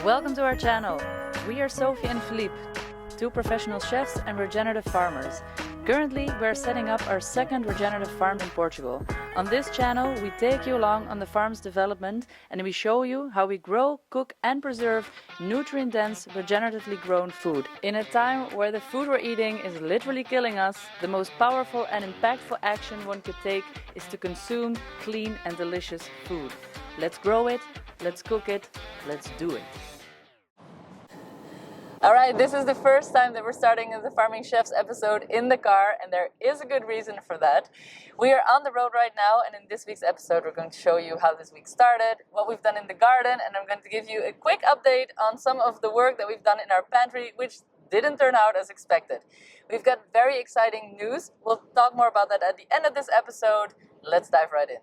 Welcome to our channel. We are Sophie and Philippe, two professional chefs and regenerative farmers. Currently, we are setting up our second regenerative farm in Portugal. On this channel, we take you along on the farm's development and we show you how we grow, cook and preserve nutrient-dense, regeneratively grown food. In a time where the food we're eating is literally killing us, the most powerful and impactful action one could take is to consume clean and delicious food. Let's grow it, let's cook it, let's do it. Alright, this is the first time that we're starting the Farming Chefs episode in the car, and there is a good reason for that. We are on the road right now, and in this week's episode we're going to show you how this week started, what we've done in the garden, and I'm going to give you a quick update on some of the work that we've done in our pantry, which didn't turn out as expected. We've got very exciting news. We'll talk more about that at the end of this episode. Let's dive right in.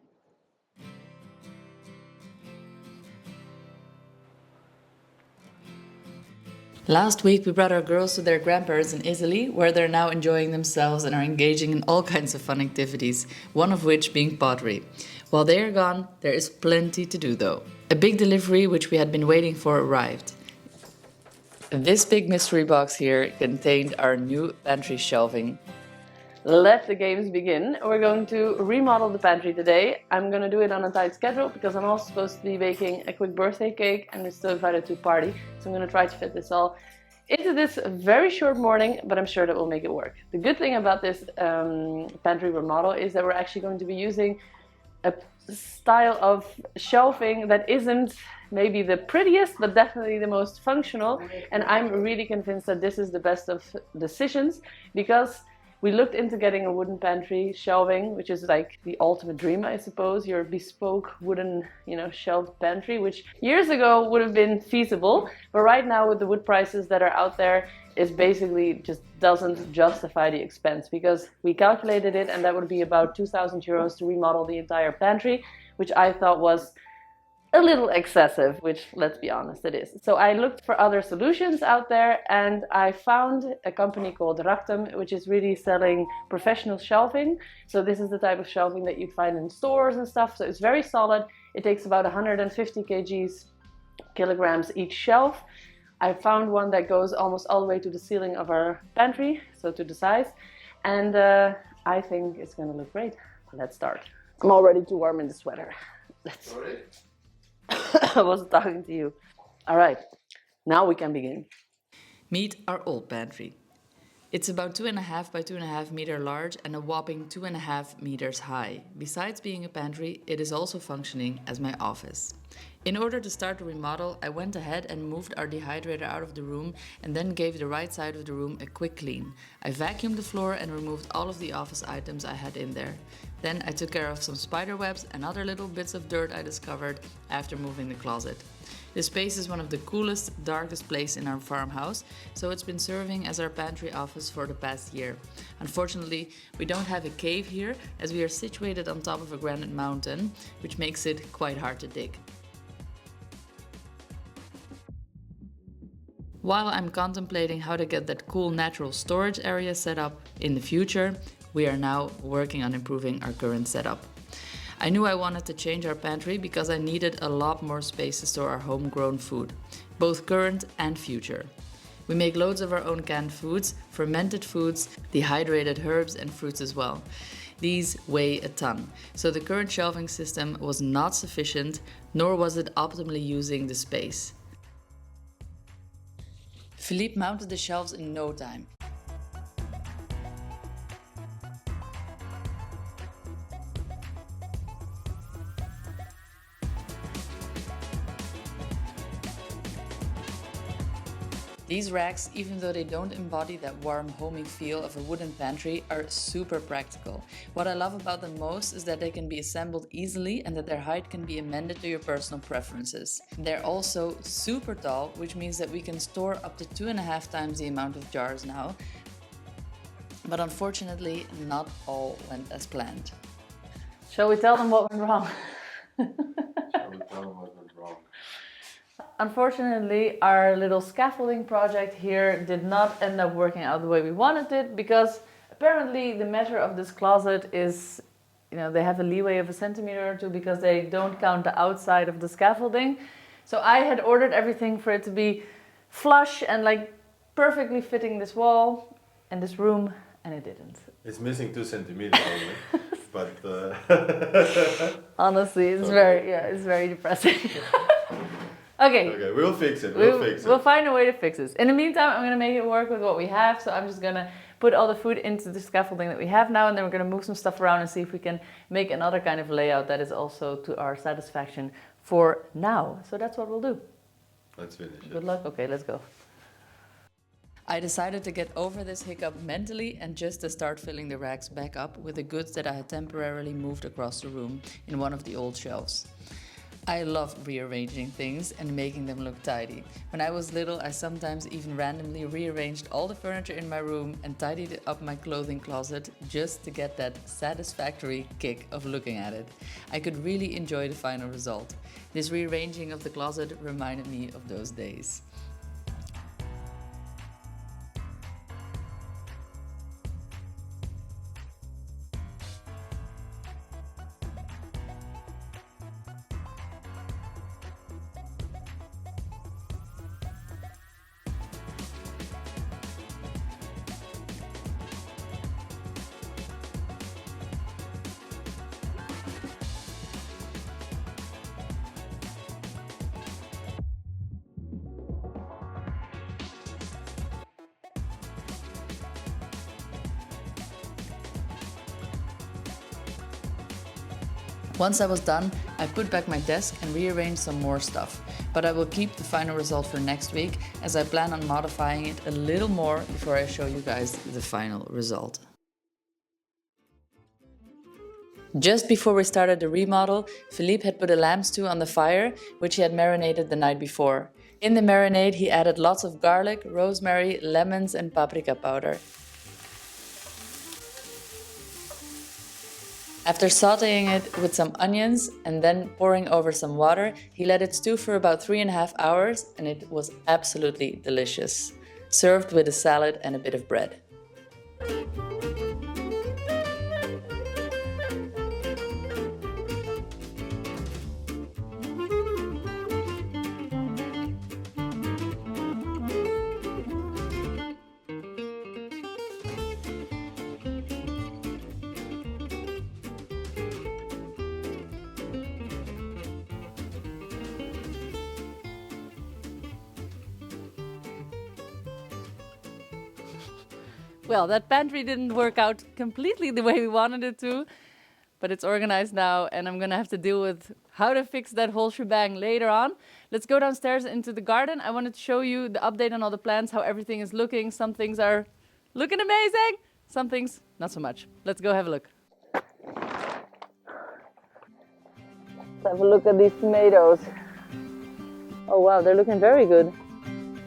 Last week we brought our girls to their grandparents in Italy, where they're now enjoying themselves and are engaging in all kinds of fun activities, one of which being pottery. While they are gone, there is plenty to do though. A big delivery which we had been waiting for arrived. This big mystery box here contained our new pantry shelving. Let the games begin. We're going to remodel the pantry today. I'm going to do it on a tight schedule because I'm also supposed to be baking a quick birthday cake and we're still invited to a party. So I'm going to try to fit this all into this very short morning, but I'm sure that we'll make it work. The good thing about this pantry remodel is that we're actually going to be using a style of shelving that isn't maybe the prettiest, but definitely the most functional. And I'm really convinced that this is the best of decisions because we looked into getting a wooden pantry shelving, which is like the ultimate dream, I suppose. Your bespoke wooden, shelved pantry, which years ago would have been feasible. But right now with the wood prices that are out there, it basically just doesn't justify the expense because we calculated it and that would be about 2,000 euros to remodel the entire pantry, which I thought was a little excessive, which let's be honest, it is. So I looked for other solutions out there and I found a company called Regenerative, which is really selling professional shelving. So this is the type of shelving that you'd find in stores and stuff. So it's very solid. It takes about 150 kilograms each shelf. I found one that goes almost all the way to the ceiling of our pantry, so to the size. And I think it's gonna look great. Let's start. I'm already too warm in the sweater. Sorry? I wasn't talking to you. All right, now we can begin. Meet our old pantry. It's about 2.5 by 2.5 meter large and a whopping 2.5 meters high. Besides being a pantry, it is also functioning as my office. In order to start the remodel, I went ahead and moved our dehydrator out of the room and then gave the right side of the room a quick clean. I vacuumed the floor and removed all of the office items I had in there. Then I took care of some spider webs and other little bits of dirt I discovered after moving the closet. This space is one of the coolest, darkest places in our farmhouse, so it's been serving as our pantry office for the past year. Unfortunately, we don't have a cave here as we are situated on top of a granite mountain, which makes it quite hard to dig. While I'm contemplating how to get that cool natural storage area set up in the future, we are now working on improving our current setup. I knew I wanted to change our pantry because I needed a lot more space to store our homegrown food, both current and future. We make loads of our own canned foods, fermented foods, dehydrated herbs and fruits as well. These weigh a ton, so the current shelving system was not sufficient, nor was it optimally using the space. Philippe mounted the shelves in no time. These racks, even though they don't embody that warm, homey feel of a wooden pantry, are super practical. What I love about them most is that they can be assembled easily and that their height can be amended to your personal preferences. They're also super tall, which means that we can store up to 2.5 times the amount of jars now. But unfortunately, not all went as planned. Shall we tell them what went wrong? Shall we tell them what went wrong? Unfortunately, our little scaffolding project here did not end up working out the way we wanted it because apparently the measure of this closet is, they have a leeway of 1 centimeter or 2 because they don't count the outside of the scaffolding. So I had ordered everything for it to be flush and like perfectly fitting this wall and this room, and it didn't. It's missing 2 centimeters only, but honestly, it's okay. it's very depressing. Okay. Okay, we'll fix it. We'll find a way to fix this. In the meantime, I'm gonna make it work with what we have. So I'm just gonna put all the food into the scaffolding that we have now, and then we're gonna move some stuff around and see if we can make another kind of layout that is also to our satisfaction for now. So that's what we'll do. Let's finish it. Good luck. Okay, let's go. I decided to get over this hiccup mentally and just to start filling the racks back up with the goods that I had temporarily moved across the room in one of the old shelves. I love rearranging things and making them look tidy. When I was little, I sometimes even randomly rearranged all the furniture in my room and tidied up my clothing closet just to get that satisfactory kick of looking at it. I could really enjoy the final result. This rearranging of the closet reminded me of those days. Once I was done, I put back my desk and rearranged some more stuff, but I will keep the final result for next week as I plan on modifying it a little more before I show you guys the final result. Just before we started the remodel, Philippe had put a lamb stew on the fire, which he had marinated the night before. In the marinade, he added lots of garlic, rosemary, lemons and paprika powder. After sauteing it with some onions and then pouring over some water, he let it stew for about 3.5 hours and it was absolutely delicious. Served with a salad and a bit of bread. Well, that pantry didn't work out completely the way we wanted it to, but it's organized now and I'm gonna have to deal with how to fix that whole shebang later on. Let's go downstairs into the garden. I wanted to show you the update on all the plants, how everything is looking. Some things are looking amazing, some things not so much. Let's go have a look. Let's have a look at these tomatoes. Oh wow, they're looking very good.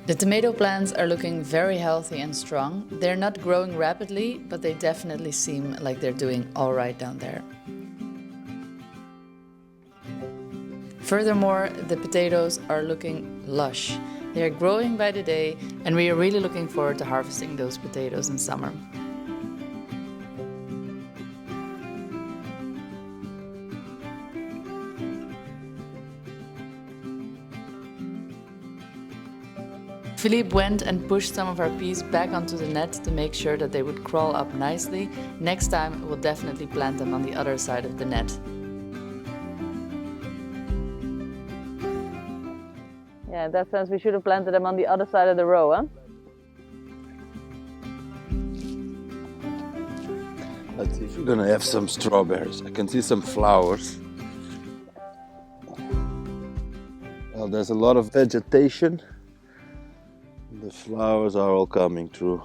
The tomato plants are looking very healthy and strong. They're not growing rapidly, but they definitely seem like they're doing all right down there. Furthermore, the potatoes are looking lush. They are growing by the day, and we are really looking forward to harvesting those potatoes in summer. Philippe went and pushed some of our peas back onto the net to make sure that they would crawl up nicely. Next time we'll definitely plant them on the other side of the net. Yeah, in that sense we should have planted them on the other side of the row, huh? Let's see if we're gonna have some strawberries. I can see some flowers. Well, there's a lot of vegetation. The flowers are all coming through.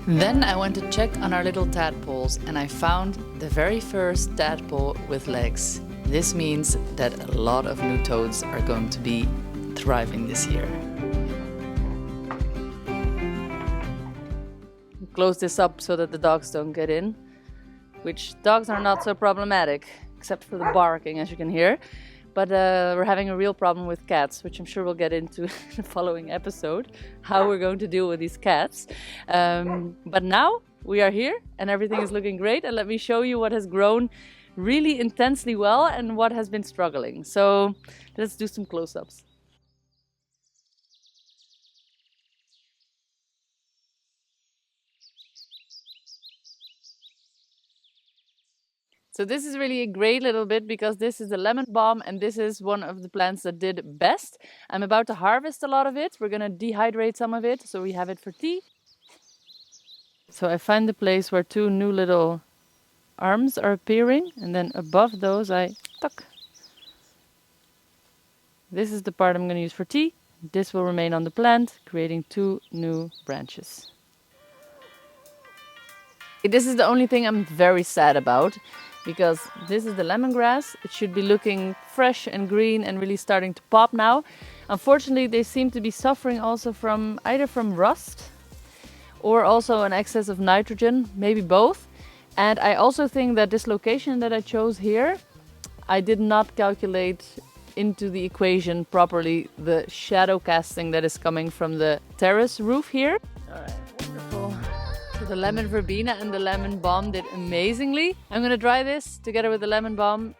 Then I went to check on our little tadpoles and I found the very first tadpole with legs. This means that a lot of new toads are going to be thriving this year. Close this up so that the dogs don't get in, which dogs are not so problematic, except for the barking, as you can hear. But we're having a real problem with cats, which I'm sure we'll get into in the following episode, how we're going to deal with these cats. But now we are here and everything is looking great. And let me show you what has grown really intensely well and what has been struggling. So let's do some close-ups. So this is really a great little bit because this is the lemon balm and this is one of the plants that did best. I'm about to harvest a lot of it. We're gonna dehydrate some of it so we have it for tea. So I find the place where two new little arms are appearing and then above those I tuck. This is the part I'm gonna use for tea. This will remain on the plant, creating two new branches. This is the only thing I'm very sad about because this is the lemongrass. It should be looking fresh and green and really starting to pop now. Unfortunately, they seem to be suffering also from either from rust or also an excess of nitrogen, maybe both. And I also think that this location that I chose here, I did not calculate into the equation properly the shadow casting that is coming from the terrace roof here. All right, wonderful. So the lemon verbena and the lemon balm did amazingly. I'm gonna dry this together with the lemon balm.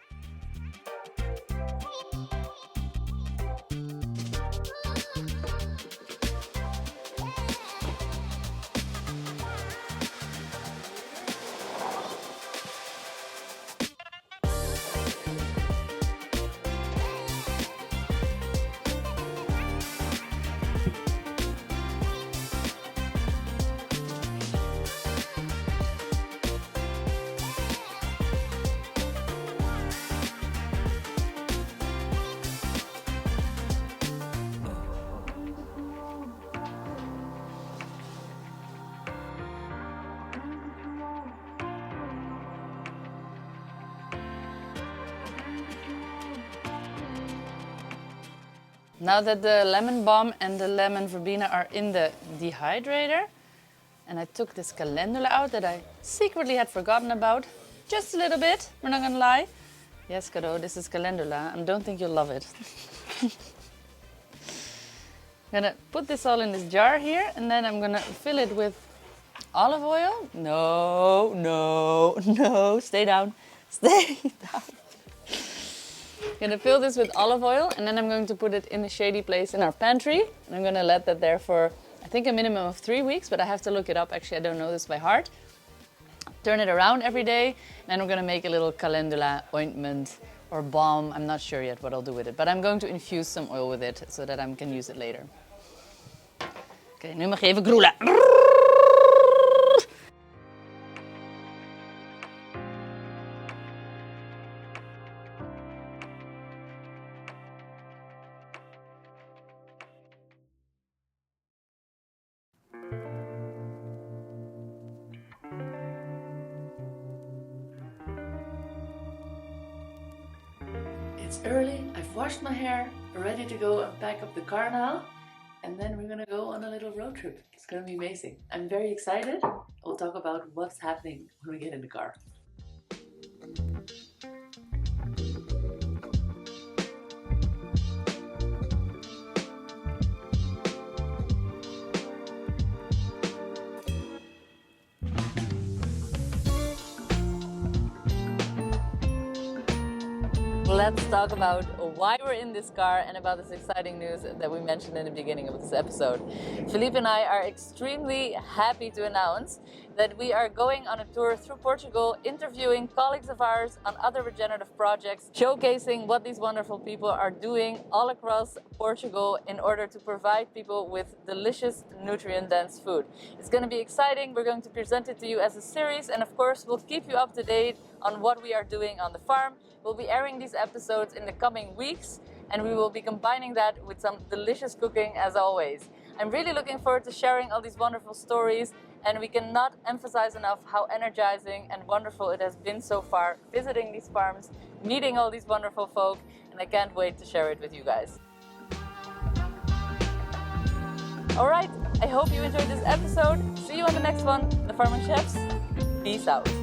Now that the lemon balm and the lemon verbena are in the dehydrator, and I took this calendula out that I secretly had forgotten about, just a little bit, we're not gonna lie. Yes, Caro, this is calendula, and don't think you'll love it. I'm gonna put this all in this jar here, and then I'm gonna fill it with olive oil. No, no, no, stay down, stay down. I'm gonna fill this with olive oil and then I'm going to put it in a shady place in our pantry. And I'm gonna let that there for, I think, a minimum of 3 weeks, but I have to look it up. Actually, I don't know this by heart. Turn it around every day. And we're gonna make a little calendula ointment or balm. I'm not sure yet what I'll do with it, but I'm going to infuse some oil with it so that I can use it later. Oké, nu mag je even groelen. It's early, I've washed my hair, we're ready to go and pack up the car now. And then we're gonna go on a little road trip. It's gonna be amazing. I'm very excited. We'll talk about what's happening when we get in the car. Let's talk about why we're in this car and about this exciting news that we mentioned in the beginning of this episode. Philippe and I are extremely happy to announce that we are going on a tour through Portugal, interviewing colleagues of ours on other regenerative projects, showcasing what these wonderful people are doing all across Portugal in order to provide people with delicious, nutrient-dense food. It's going to be exciting. We're going to present it to you as a series, and of course, we'll keep you up to date on what we are doing on the farm. We'll be airing these episodes in the coming weeks, and we will be combining that with some delicious cooking as always. I'm really looking forward to sharing all these wonderful stories, and we cannot emphasize enough how energizing and wonderful it has been so far visiting these farms, meeting all these wonderful folk, and I can't wait to share it with you guys. Alright, I hope you enjoyed this episode. See you on the next one. The Farming Chefs, peace out.